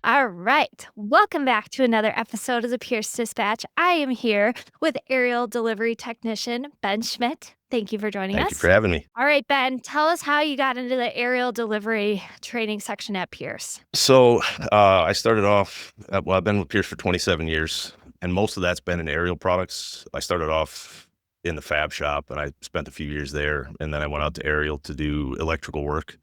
All right. Welcome back to another episode of the Pierce Dispatch. I am here with aerial delivery technician Ben Schmidt. Thank you for joining Thank you for us. having me. All right, Ben, tell us how you got into the aerial delivery training section at Pierce. So I started off, I've been with Pierce for 27 years, and most of that's been in aerial products. I started off in the fab shop, and I spent a few years there, and then I went out to aerial to do electrical worked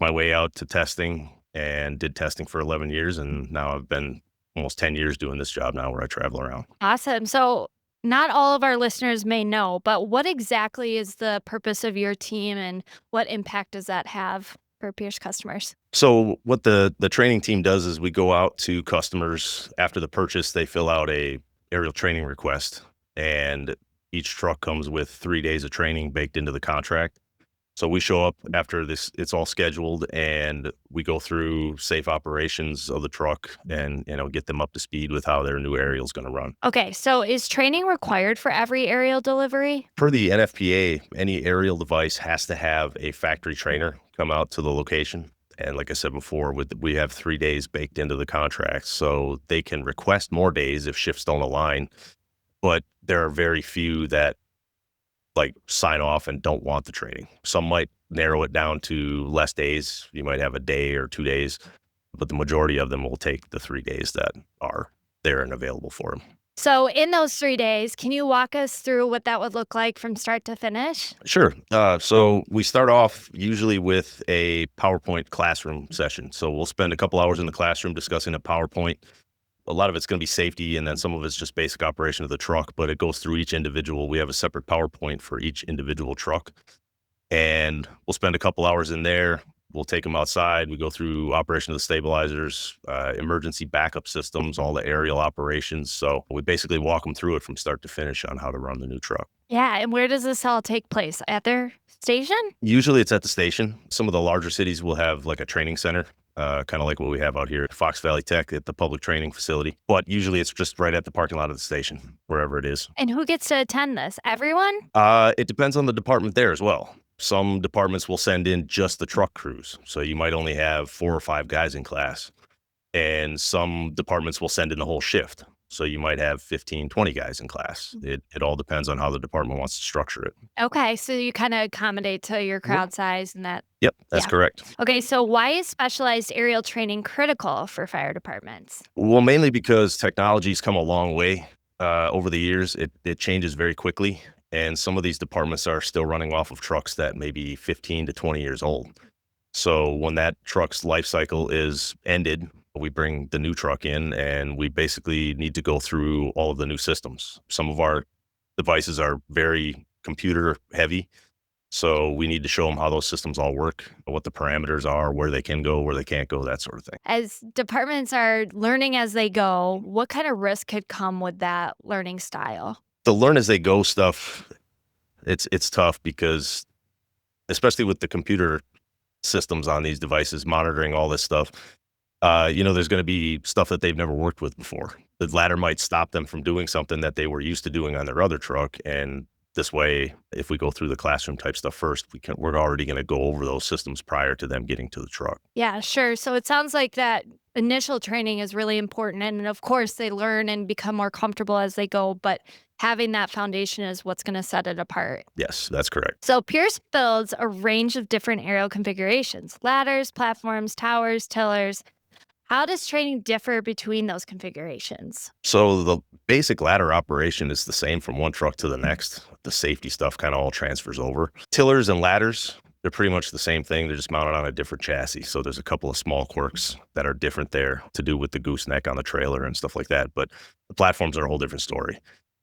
my way out to testing, and did testing for 11 years, and now I've been almost 10 years doing this job now where I travel around. Awesome. So, not all of our listeners may know, but what exactly is the purpose of your team and what impact does that have for Pierce customers? So what the training team does is we go out to customers after the purchase. They fill out a aerial training request, and each truck comes with 3 days of training baked into the contract. So we show up after this, it's all scheduled, and we go through safe operations of the truck and, get them up to speed with how their new aerial is going to run. Okay, so is training required for every aerial delivery? Per the NFPA, any aerial device has to have a factory trainer come out to the location. And like I said before, we have 3 days baked into the contract, so they can request more days if shifts don't align. But there are very few that sign off and don't want the training. Some might narrow it down to less days. You might have a day or 2 days, but the majority of them will take the 3 days that are there and available for them. So, in those 3 days, can you walk us through what that would look like from start to finish? Sure. So we start off usually with a PowerPoint classroom session. So we'll spend a couple hours in the classroom discussing a PowerPoint. A lot of it's going to be safety, and then some of it's just basic operation of the truck, but it goes through each individual. We have a separate PowerPoint for each individual truck, and we'll spend a couple hours in there. We'll take them outside. We go through operation of the stabilizers, emergency backup systems, all the aerial operations. So we basically walk them through it from start to finish on how to run the new truck. Yeah, and where does this all take place? At their station? Usually it's at the station. Some of the larger cities will have like a training center, kind of like what we have out here at Fox Valley Tech at the public training facility. But usually it's just right at the parking lot of the station, wherever it is. And who gets to attend this? Everyone? It depends on the department there as well. Some departments will send in just the truck crews. So you might only have 4 or 5 guys in class. And some departments will send in the whole shift. So you might have 15, 20 guys in class. It all depends on how the department wants to structure it. Okay, so you kind of accommodate to your crowd size and that. Yep, that's Yeah. correct. Okay, so why is specialized aerial training critical for fire departments? Well, mainly because technology's come a long way over the years. It changes very quickly. And some of these departments are still running off of trucks that may be 15 to 20 years old. So when that truck's life cycle is ended, we bring the new truck in, and we basically need to go through all of the new systems. Some of our devices are very computer heavy. So we need to show them how those systems all work, what the parameters are, where they can go, where they can't go, that sort of thing. As departments are learning as they go, what kind of risk could come with that learning style? The learn as they go stuff, it's tough because especially with the computer systems on these devices, monitoring all this stuff, there's going to be stuff that they've never worked with before. The ladder might stop them from doing something that they were used to doing on their other truck. And this way, if we go through the classroom type stuff first, we're already going to go over those systems prior to them getting to the truck. Yeah, sure. So it sounds like that initial training is really important. And of course, they learn and become more comfortable as they go. But having that foundation is what's going to set it apart. Yes, that's correct. So Pierce builds a range of different aerial configurations: ladders, platforms, towers, tillers. How does training differ between those configurations? So the basic ladder operation is the same from one truck to the next. The safety stuff kind of all transfers over. Tillers and ladders, they're pretty much the same thing. They're just mounted on a different chassis. So there's a couple of small quirks that are different there to do with the gooseneck on the trailer and stuff like that. But the platforms are a whole different story.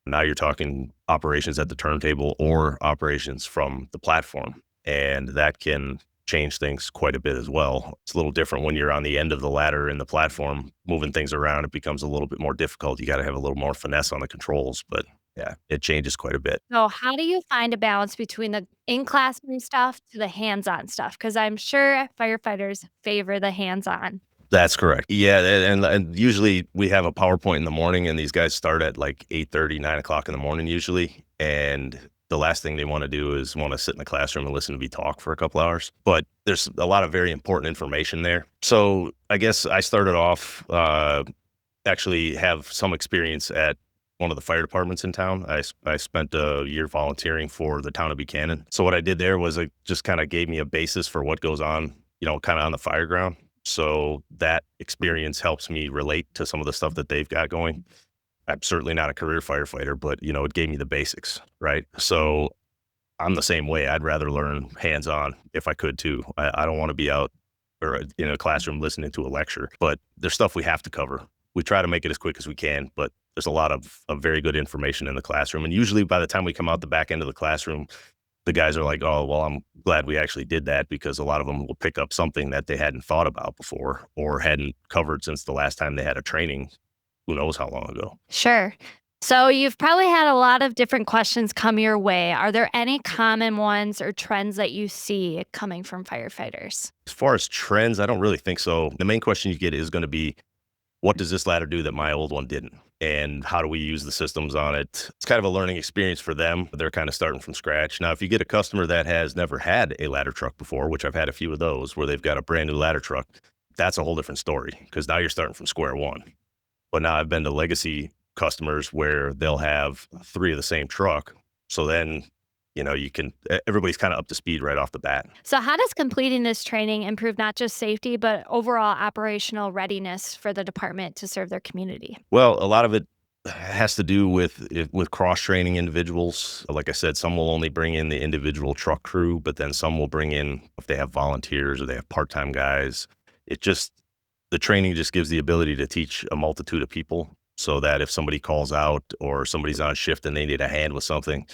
Now you're talking operations at the turntable or operations from the platform. And that can change things quite a bit as well. It's a little different when you're on the end of the ladder in the platform, moving things around. It becomes a little bit more difficult. You got to have a little more finesse on the controls, but yeah, it changes quite a bit. So how do you find a balance between the in-classroom stuff to the hands-on stuff? Because I'm sure firefighters favor the hands-on. That's correct. Yeah, and usually we have a PowerPoint in the morning, and these guys start at like 8:30, 9 o'clock in the morning usually, and the last thing they want to do is want to sit in the classroom and listen to me talk for a couple hours. But there's a lot of very important information there. So I guess I started off, actually have some experience at one of the fire departments in town. I spent a year volunteering for the town of Buchanan. So what I did there was it just kind of gave me a basis for what goes on, kind of on the fire ground. So that experience helps me relate to some of the stuff that they've got going. I'm certainly not a career firefighter, but it gave me the basics, right? So I'm the same way. I'd rather learn hands-on if I could too. I don't want to be out or in a classroom listening to a lecture, but there's stuff we have to cover. We try to make it as quick as we can, but there's a lot of very good information in the classroom. And usually by the time we come out the back end of the classroom, the guys are like, oh, well, I'm glad we actually did that, because a lot of them will pick up something that they hadn't thought about before or hadn't covered since the last time they had a training, who knows how long ago. Sure. So you've probably had a lot of different questions come your way. Are there any common ones or trends that you see coming from firefighters? As far as trends, I don't really think so. The main question you get is going to be, what does this ladder do that my old one didn't? And how do we use the systems on it? It's kind of a learning experience for them. They're kind of starting from scratch. Now, if you get a customer that has never had a ladder truck before, which I've had a few of those, where they've got a brand new ladder truck, that's a whole different story, because now you're starting from square one. But now I've been to legacy customers where they'll have 3 of the same truck. So then, everybody's kind of up to speed right off the bat. So, how does completing this training improve not just safety, but overall operational readiness for the department to serve their community? Well, a lot of it has to do with cross-training individuals. Like I said, some will only bring in the individual truck crew, but then some will bring in, if they have volunteers or they have part-time guys. The training just gives the ability to teach a multitude of people, so that if somebody calls out or somebody's on shift and they need a hand with something,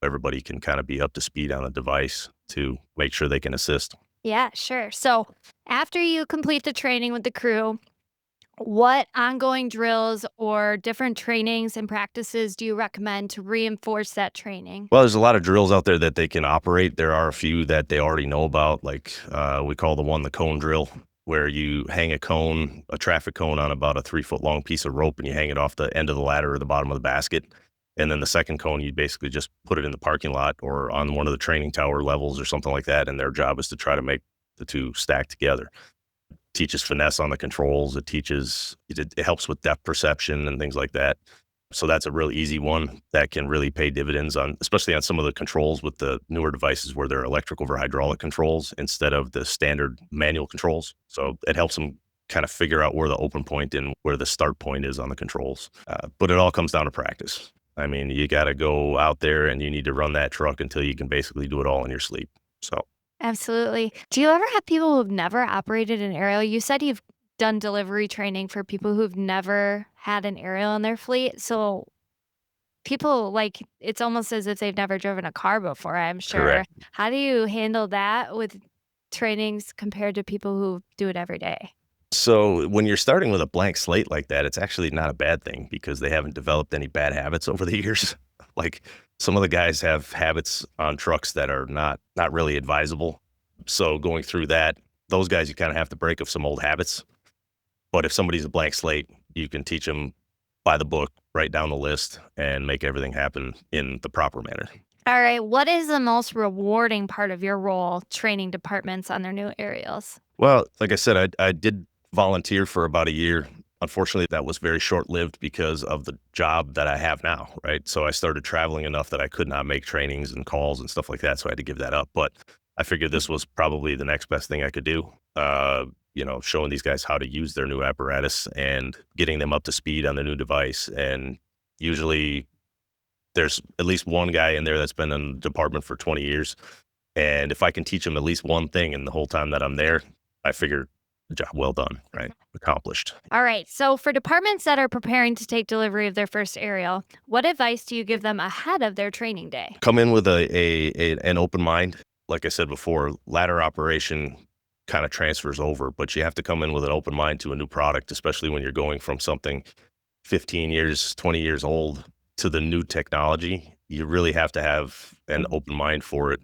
everybody can kind of be up to speed on a device to make sure they can assist. Yeah, sure. So, after you complete the training with the crew, what ongoing drills or different trainings and practices do you recommend to reinforce that training? Well, there's a lot of drills out there that they can operate. There are a few that they already know about, like we call the one the cone drill, where you hang a traffic cone on about a 3-foot long piece of rope, and you hang it off the end of the ladder or the bottom of the basket. And then the second cone, you basically just put it in the parking lot or on one of the training tower levels or something like that. And their job is to try to make the two stack together. Teaches finesse on the controls. It helps with depth perception and things like that. So that's a really easy one that can really pay dividends on, especially on some of the controls with the newer devices where they're electric over hydraulic controls instead of the standard manual controls. So it helps them kind of figure out where the open point and where the start point is on the controls. But it all comes down to practice. I mean, you got to go out there and you need to run that truck until you can basically do it all in your sleep. So Absolutely. Do you ever have people who've never operated an aerial? You said you've done delivery training for people who've never had an aerial in their fleet. So people it's almost as if they've never driven a car before, I'm sure. correct. How do you handle that with trainings compared to people who do it every day? So when you're starting with a blank slate like that, it's actually not a bad thing because they haven't developed any bad habits over the years. Like some of the guys have habits on trucks that are not really advisable. So going through that, those guys, you kind of have to break of some old habits. But if somebody's a blank slate, you can teach them by the book, write down the list, and make everything happen in the proper manner. All right. What is the most rewarding part of your role training departments on their new aerials? Well, like I said, I did volunteer for about a year. Unfortunately, that was very short-lived because of the job that I have now, right? So I started traveling enough that I could not make trainings and calls and stuff like that, so I had to give that up. But I figured this was probably the next best thing I could do. Showing these guys how to use their new apparatus and getting them up to speed on the new device. And usually there's at least one guy in there that's been in the department for 20 years. And if I can teach them at least one thing in the whole time that I'm there, I figure the job well done, right? Accomplished. All right. So, for departments that are preparing to take delivery of their first aerial, what advice do you give them ahead of their training day? Come in with an open mind. Like I said before, ladder operation kind of transfers over, but you have to come in with an open mind to a new product, especially when you're going from something 15 years, 20 years old to the new technology. You really have to have an open mind for it.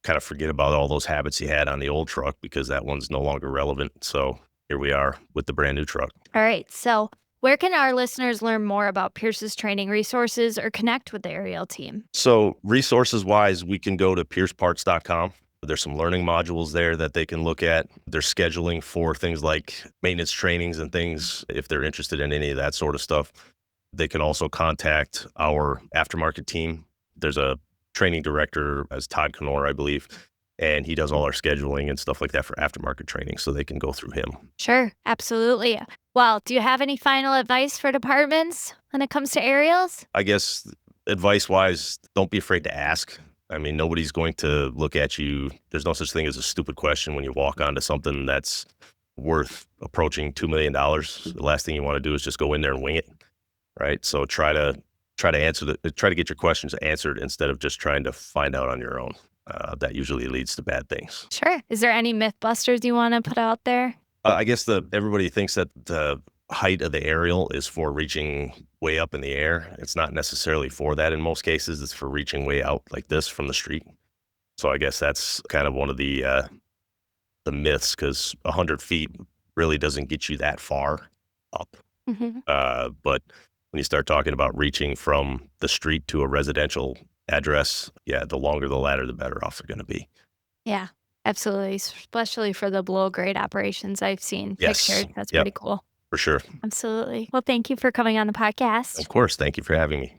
Kind of forget about all those habits you had on the old truck because that one's no longer relevant. So here we are with the brand new truck. All right. So, Where can our listeners learn more about Pierce's training resources or connect with the aerial team? So resources wise, we can go to pierceparts.com. There's some learning modules there that they can look at. There's scheduling for things like maintenance trainings and things if they're interested in any of that sort of stuff. They can also contact our aftermarket team. There's a training director as Todd Knorr, I believe, and he does all our scheduling and stuff like that for aftermarket training. So they can go through him. Sure, absolutely. Well, do you have any final advice for departments when it comes to aerials? I guess advice wise, don't be afraid to ask. I mean, nobody's going to look at you. There's no such thing as a stupid question when you walk onto something that's worth approaching $2 million. The last thing you want to do is just go in there and wing it. Right. So try to try to get your questions answered instead of just trying to find out on your own. That usually leads to bad things. Sure. Is there any myth busters you want to put out there? I guess everybody thinks that the height of the aerial is for reaching way up in the air. It's not necessarily for that. In most cases, it's for reaching way out like this from the street. So I guess that's kind of one of the myths, because 100 feet really doesn't get you that far up. Hmm. But when you start talking about reaching from the street to a residential address, yeah, the longer the ladder, the better off they're going to be. Yeah, absolutely. Especially for the below grade operations I've seen Yes. pictured. That's Yep. pretty cool. For sure. Absolutely. Well, thank you for coming on the podcast. Of course. Thank you for having me.